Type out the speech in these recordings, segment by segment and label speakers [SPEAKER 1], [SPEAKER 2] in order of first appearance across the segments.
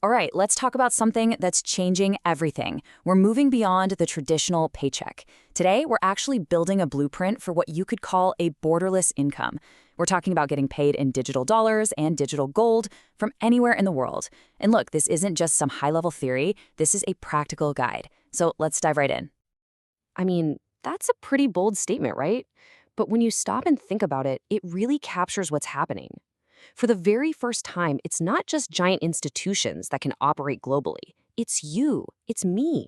[SPEAKER 1] All right, let's talk about something that's changing everything. We're moving beyond the traditional paycheck. Today, we're actually building a blueprint for what you could call a borderless income. We're talking about getting paid in digital dollars and digital gold from anywhere in the world. And look, this isn't just some high-level theory. This is a practical guide. So let's dive right in.
[SPEAKER 2] I mean, that's a pretty bold statement, right? But when you stop and think about it, it really captures what's happening. For the very first time, it's not just giant institutions that can operate globally. It's you, it's me.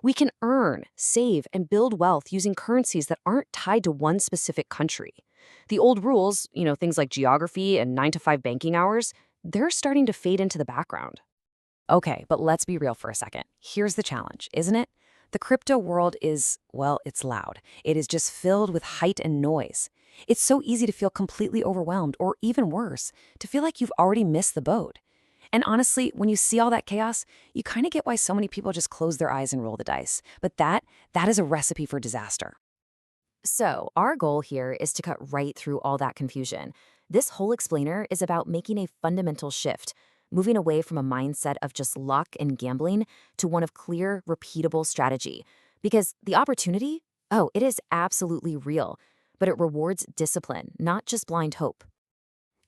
[SPEAKER 2] We can earn, save, and build wealth using currencies that aren't tied to one specific country. The old rules, things like geography and 9 to 5 banking hours, they're starting to fade into the background.
[SPEAKER 1] Okay, but let's be real for a second. Here's the challenge, isn't it? The crypto world is, well, it's loud. It is just filled with hype and noise. It's so easy to feel completely overwhelmed, or even worse, to feel like you've already missed the boat. And honestly, when you see all that chaos, you kind of get why so many people just close their eyes and roll the dice. But that is a recipe for disaster. So, our goal here is to cut right through all that confusion. This whole explainer is about making a fundamental shift, moving away from a mindset of just luck and gambling to one of clear, repeatable strategy. Because the opportunity, oh, it is absolutely real, but it rewards discipline, not just blind hope.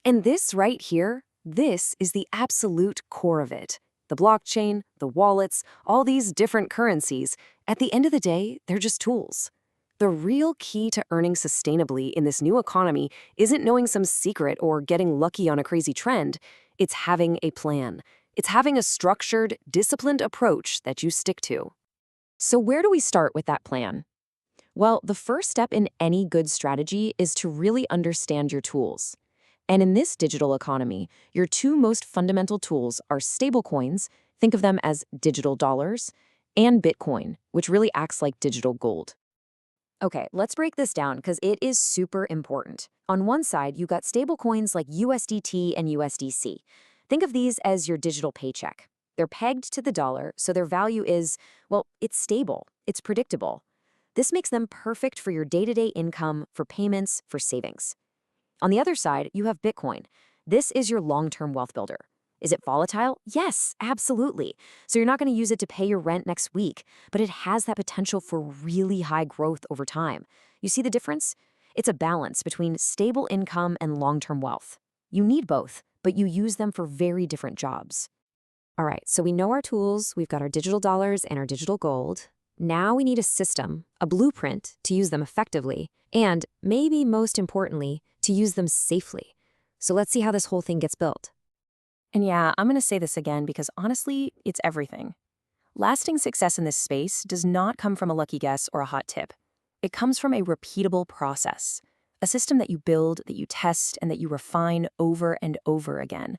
[SPEAKER 1] And this right here, this is the absolute core of it. The blockchain, the wallets, all these different currencies, at the end of the day, they're just tools. The real key to earning sustainably in this new economy isn't knowing some secret or getting lucky on a crazy trend. It's having a plan. It's having a structured, disciplined approach that you stick to. So where do we start with that plan? Well, the first step in any good strategy is to really understand your tools. And in this digital economy, your two most fundamental tools are stablecoins, think of them as digital dollars, and Bitcoin, which really acts like digital gold. Okay, let's break this down because it is super important. On one side, you got stablecoins like USDT and USDC. Think of these as your digital paycheck. They're pegged to the dollar, so their value is, well, it's stable, it's predictable. This makes them perfect for your day-to-day income, for payments, for savings. On the other side, you have Bitcoin. This is your long-term wealth builder. Is it volatile? Yes, absolutely. So you're not going to use it to pay your rent next week, but it has that potential for really high growth over time. You see the difference? It's a balance between stable income and long-term wealth. You need both, but you use them for very different jobs. All right, so we know our tools, we've got our digital dollars and our digital gold. Now we need a system, a blueprint to use them effectively, and maybe most importantly, to use them safely. So let's see how this whole thing gets built. And yeah, I'm going to say this again because honestly, it's everything. Lasting success in this space does not come from a lucky guess or a hot tip. It comes from a repeatable process, a system that you build, that you test, and that you refine over and over again.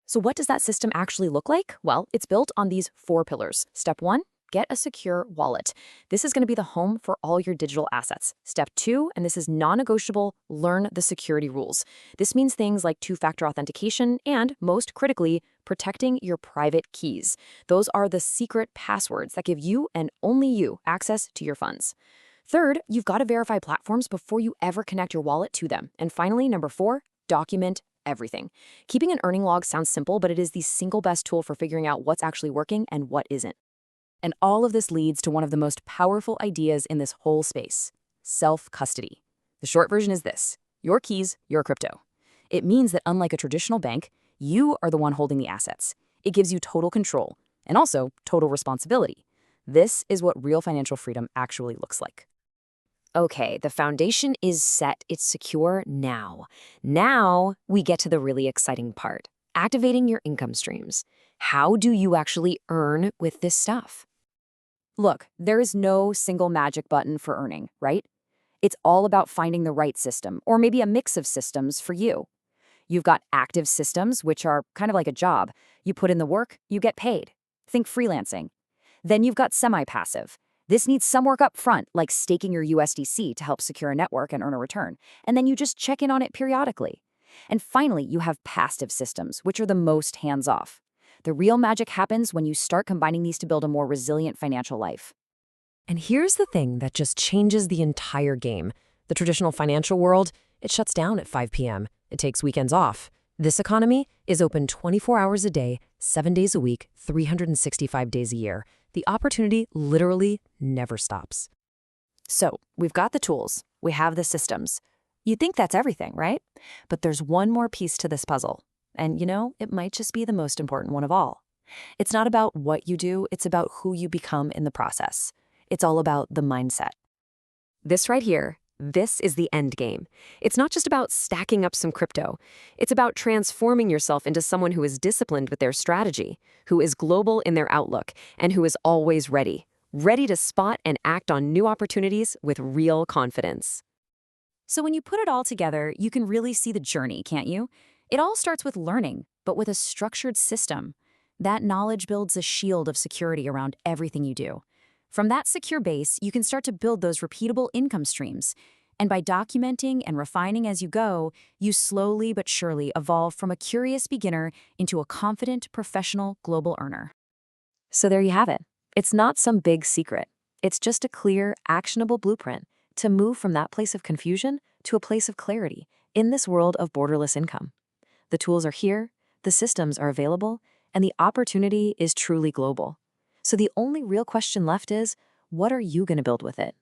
[SPEAKER 1] So what does that system actually look like? Well, it's built on these 4 pillars. Step 1, get a secure wallet. This is going to be the home for all your digital assets. Step 2, and this is non-negotiable, learn the security rules. This means things like 2-factor authentication and, most critically, protecting your private keys. Those are the secret passwords that give you and only you access to your funds. Third, you've got to verify platforms before you ever connect your wallet to them. And finally, number 4, document everything. Keeping an earning log sounds simple, but it is the single best tool for figuring out what's actually working and what isn't. And all of this leads to one of the most powerful ideas in this whole space, self-custody. The short version is this: your keys, your crypto. It means that unlike a traditional bank, you are the one holding the assets. It gives you total control and also total responsibility. This is what real financial freedom actually looks like. Okay, the foundation is set, it's secure now. Now we get to the really exciting part, activating your income streams. How do you actually earn with this stuff? Look, there is no single magic button for earning, right? It's all about finding the right system, or maybe a mix of systems for you. You've got active systems, which are kind of like a job. You put in the work, you get paid. Think freelancing. Then you've got semi-passive. This needs some work up front, like staking your USDC to help secure a network and earn a return. And then you just check in on it periodically. And finally, you have passive systems, which are the most hands-off. The real magic happens when you start combining these to build a more resilient financial life. And here's the thing that just changes the entire game. The traditional financial world, it shuts down at 5 p.m. It takes weekends off. This economy is open 24 hours a day, 7 days a week, 365 days a year. The opportunity literally never stops.
[SPEAKER 2] So, we've got the tools, we have the systems. You'd think that's everything, right? But there's one more piece to this puzzle. And it might just be the most important one of all. It's not about what you do, it's about who you become in the process. It's all about the mindset. This right here, this is the end game. It's not just about stacking up some crypto. It's about transforming yourself into someone who is disciplined with their strategy, who is global in their outlook, and who is always ready to spot and act on new opportunities with real confidence. So when you put it all together, you can really see the journey, can't you? It all starts with learning, but with a structured system. That knowledge builds a shield of security around everything you do. From that secure base, you can start to build those repeatable income streams. And by documenting and refining as you go, you slowly but surely evolve from a curious beginner into a confident, professional global earner. So there you have it. It's not some big secret. It's just a clear, actionable blueprint to move from that place of confusion to a place of clarity in this world of borderless income. The tools are here, the systems are available, and the opportunity is truly global. So the only real question left is, what are you going to build with it?